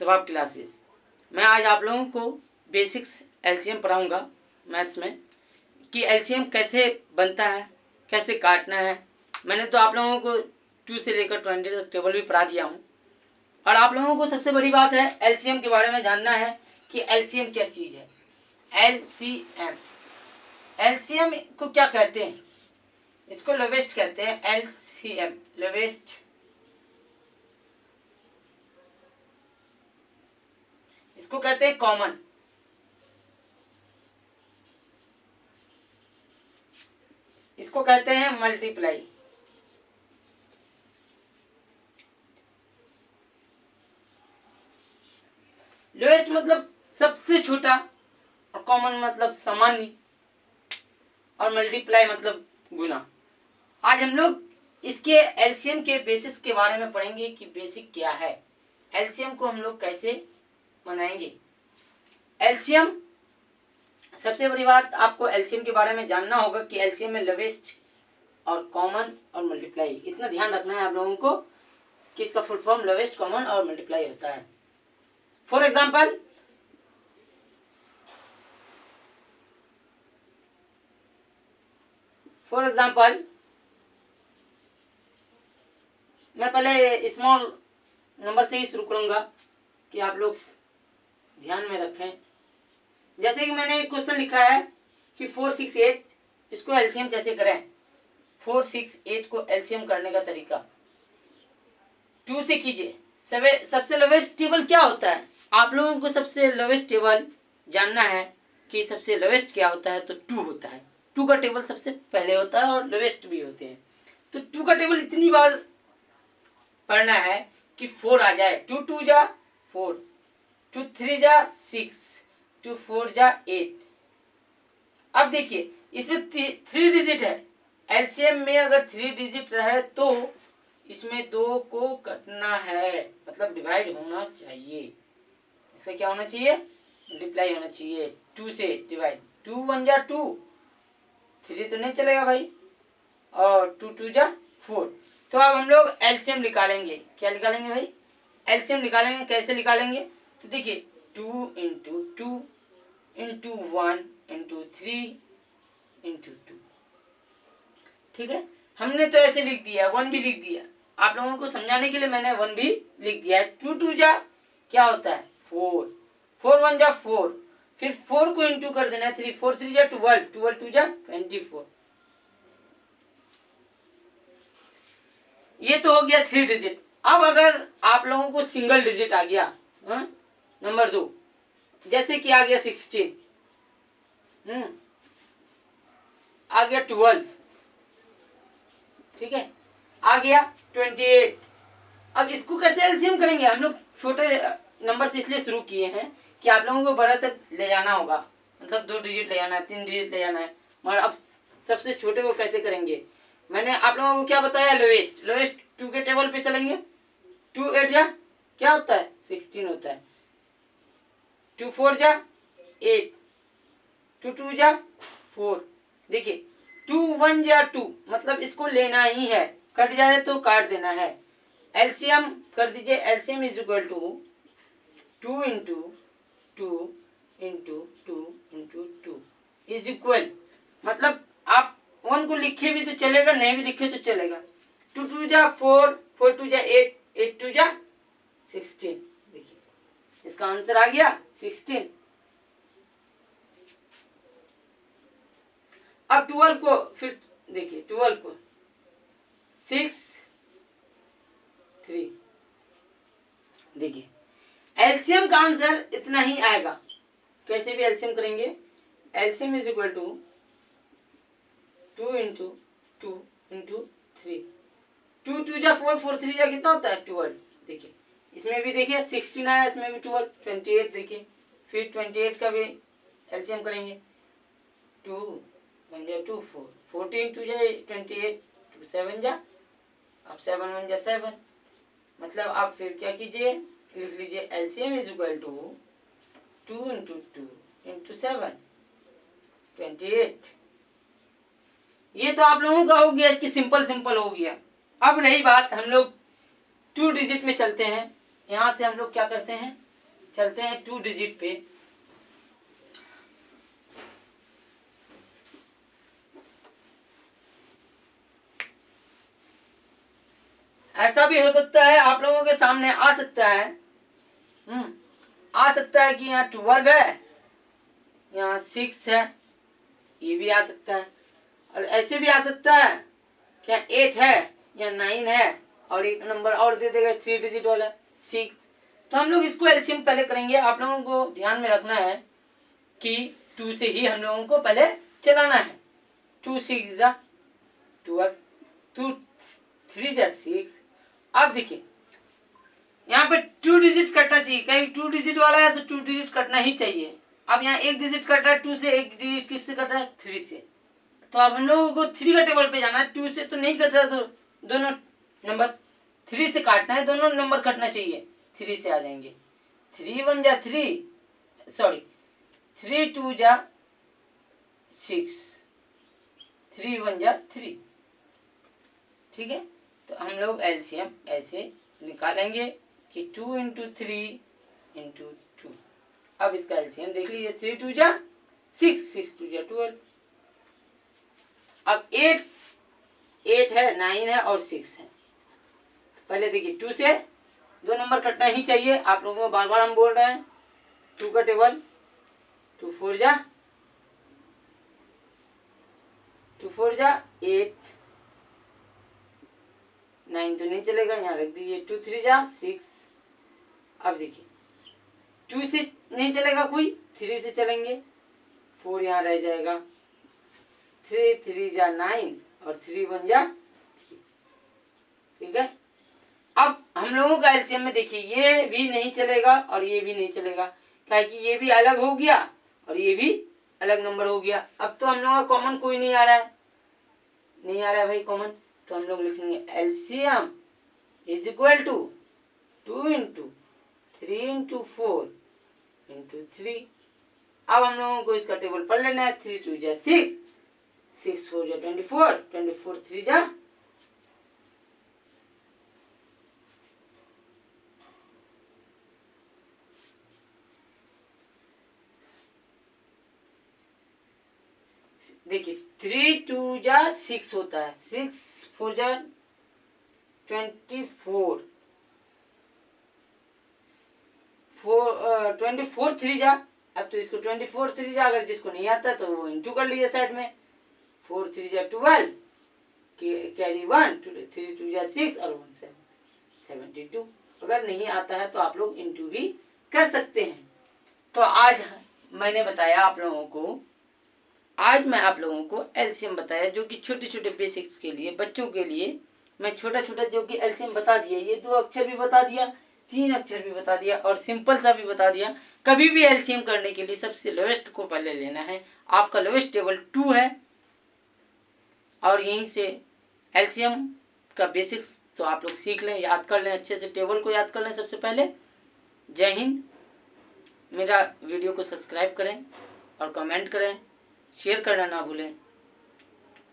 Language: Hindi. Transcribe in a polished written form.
स्वभाव क्लासेस। मैं आज आप लोगों को बेसिक्स एलसीएम पढ़ाऊंगा मैथ्स में कि एलसीएम कैसे बनता है, कैसे काटना है। मैंने तो आप लोगों को 2 से लेकर 20 तक टेबल भी पढ़ा दिया हूँ। और आप लोगों को सबसे बड़ी बात है एलसीएम के बारे में जानना है कि एलसीएम क्या चीज़ है। एलसीएम, एलसीएम को क्या कहते हैं? इसको लोवेस्ट कहते हैं। एलसीएम लोवेस्ट, इसको कहते हैं कॉमन, इसको कहते हैं मल्टीप्लाई, लोएस्ट मतलब सबसे छोटा, और कॉमन मतलब सामान्य, और मल्टीप्लाई मतलब गुना। आज हम लोग इसके एलसीएम के बेसिस के बारे में पढ़ेंगे कि बेसिक क्या है, एलसीएम को हम लोग कैसे बनाएंगे। एलसीएम, सबसे बड़ी बात आपको एलसीएम के बारे में जानना होगा कि एलसीएम में लोवेस्ट और कॉमन और मल्टीप्लाई, इतना ध्यान रखना है आप लोगों को कि इसका फुल फॉर्म लोवेस्ट, कॉमन और मल्टीप्लाई होता है। फॉर एग्जाम्पल, मैं पहले स्मॉल नंबर से ही शुरू करूंगा कि आप लोग ध्यान में रखें। जैसे कि मैंने एक क्वेश्चन लिखा है कि 468, इसको एलसीएम कैसे करें। 468 को एलसीएम करने का तरीका 2 से कीजिए। सबसे लोवेस्ट टेबल क्या होता है, आप लोगों को सबसे लोवेस्ट टेबल जानना है कि सबसे लोवेस्ट क्या होता है, तो 2 होता है। 2 का टेबल सबसे पहले होता है और लोवेस्ट भी होते हैं। तो 2 का टेबल इतनी बार पढ़ना है कि 4 आ जाए। 2 2 जा 4, 2 3 जा 6, 2 4 जा 8। अब देखिए इसमें 3 डिजिट है। एलसीएम में अगर 3 डिजिट रहे तो इसमें 2 को कटना है, मतलब डिवाइड होना चाहिए। इसका क्या होना चाहिए, मल्टीप्लाई होना चाहिए। 2 से डिवाइड, 2 1 जा 2, 3 तो नहीं चलेगा भाई, और 2 2 जा 4। तो अब हम लोग एलसीएम निकालेंगे। क्या निकालेंगे भाई, एलसीएम निकालेंगे। कैसे निकालेंगे, तो देखिए 2 इंटू 2 इंटू 1 इंटू 3 इंटू 2। ठीक है, हमने तो ऐसे लिख दिया, 1 भी लिख दिया। आप लोगों को समझाने के लिए मैंने 1 भी लिख दिया है। 2 2 जा क्या होता है 4, 4 1 जा 4, फिर 4 को इंटू कर देना है 3, 4 3 जा 12, 12 2 जा 24। ये तो हो गया 3 डिजिट। अब अगर आप लोगों को सिंगल डिजिट आ गया, नंबर 2, जैसे कि आ गया 16, आ गया 12, ठीक है, आ गया 28। अब इसको कैसे एलसीएम करेंगे, हम लोग छोटे नंबर से इसलिए शुरू किए हैं कि आप लोगों को बड़ा तक ले जाना होगा, मतलब 2 डिजिट ले जाना है, 3 डिजिट ले जाना है। मगर अब सबसे छोटे को कैसे करेंगे, मैंने आप लोगों को क्या बताया, लोवेस्ट। लोवेस्ट 2 के टेबल पे चलेंगे। 2 8 जा क्या होता है 16 होता है, 2 4 जा 8, 2 2 जा 4। देखिए 2 1 जा 2, मतलब इसको लेना ही है, कट जाए तो काट देना है। एलसीएम कर दीजिए, LCM is equal to 2 into 2 into 2 into 2 is equal, मतलब आप 1 को लिखे भी तो चलेगा, नहीं भी लिखे तो चलेगा। 2 2 जा 4, 4 2 जा 8, 8 2 जा 16। देखिए इसका आंसर आ गया 16। अब 12 को फिर देखिए, 12 को 6 3, देखिए एलसीएम का आंसर इतना ही आएगा। कैसे भी एलसीएम करेंगे, LCM is equal to 2 into 2 into 3, 2 2 जा 4, 4 3 जा कितना होता है 12। देखिए इसमें भी देखिए 16 आया, इसमें भी 12, 28। देखिए फिर 28 का भी एलसीएम करेंगे, 2 1 जा 2 4, 14 2 जा 28, 2 7 जा, अब 7 1 जा 7। मतलब आप फिर क्या कीजिए, लिख लीजिए LCM is equal to 2 into 2 into 7, 28। ये तो आप लोगों का हो गया कि सिंपल सिंपल हो गया। अब रही बात, हम लोग 2 डिजिट में चलते हैं। यहाँ से हम लोग क्या करते हैं, चलते हैं 2 डिजिट पे। ऐसा भी हो सकता है आप लोगों के सामने आ सकता है, आ सकता है कि यहाँ 12 है, यहाँ 6 है, ये भी आ सकता है। और ऐसे भी आ सकता है क्या 8 है या 9 है और एक नंबर और दे देगा 3 डिजिट वाला 6। तो हम लोग इसको एलसीएम पहले करेंगे। आप लोगों को ध्यान में रखना है कि 2 से ही हम लोगों को पहले चलाना है। 2 6 जा 12, 2 3 जा 6। अब देखिए यहाँ पे 2 डिजिट कटना चाहिए, कहीं 2 डिजिट वाला है तो 2 डिजिट कटना ही चाहिए। अब यहाँ 1 डिजिट कट रहा है 2 से, 1 डिजिट किससे कट रहा है 3 से। तो अब हम लोगों को 3 का टेबल पे जाना है, 2 से तो नहीं कट रहा, तो दोनों नंबर 3 से काटना है, दोनों नंबर कटना चाहिए, 3 से आ जाएंगे। 3 1 जा 3, सॉरी 3 2 जा 6, 3 1 जा 3। ठीक है, तो हम लोग एलसीएम ऐसे निकालेंगे कि 2 इंटू 3 इंटू 2। अब इसका एलसीएम देख लीजिए, 3 2 जा 6, 6 2 जा 12। अब 8 है, 9 है और 6 है। पहले देखिए 2 से 2 नंबर कटना ही चाहिए, आप लोगों को बार बार हम बोल रहे हैं। 2 का टेबल 2 4 जा 8, 9 तो नहीं चलेगा, यहाँ रख दीजिए। 2 3 जा 6। अब देखिए 2 से नहीं चलेगा कोई, 3 से चलेंगे, 4 यहाँ रह जाएगा। 3 3 जा 9 और 3 1 जा 3। ठीक है, अब हम लोगों का एलसीएम में देखिए ये भी नहीं चलेगा और ये भी नहीं चलेगा, क्या कि ये भी अलग हो गया और ये भी अलग नंबर हो गया। अब तो हम लोगों का कॉमन कोई नहीं आ रहा है, नहीं आ रहा है भाई कॉमन, तो हम लोग लिखेंगे LCM is equal to 2 into 3 into 4 into 3। अब हम लोगों को इसका टेबल पढ़ लेना है। 3 2 जा 6, 6 4 जा 24, 24 3 जा 3 2 जा 6 होता है, 6 4 जा 24, 24 3 जा। अब तो इसको 24 3 जा, अगर जिसको नहीं आता तो वो इंटू कर लीजिए साइड में। 4 3 जा 12, कैरी 1, 3 2 जा 6 और 1 7 72। अगर नहीं आता है तो आप लोग इंटू भी कर सकते हैं। तो आज मैंने बताया आप लोगों को, आज मैं आप लोगों को एलसीएम बताया, जो कि छोटे छोटे बेसिक्स के लिए, बच्चों के लिए मैं छोटा छोटा जो कि एलसीएम बता दिया। ये 2 अक्षर भी बता दिया, 3 अक्षर भी बता दिया और सिंपल सा भी बता दिया। कभी भी एलसीएम करने के लिए सबसे लोएस्ट को पहले लेना है। आपका लोएस्ट टेबल 2 है और यहीं से एलसीएम का बेसिक्स तो आप लोग सीख लें, याद कर लें, अच्छे से टेबल को याद कर लें सबसे पहले। जय हिंद। मेरा वीडियो को सब्सक्राइब करें और कमेंट करें, शेयर करना ना भूलें।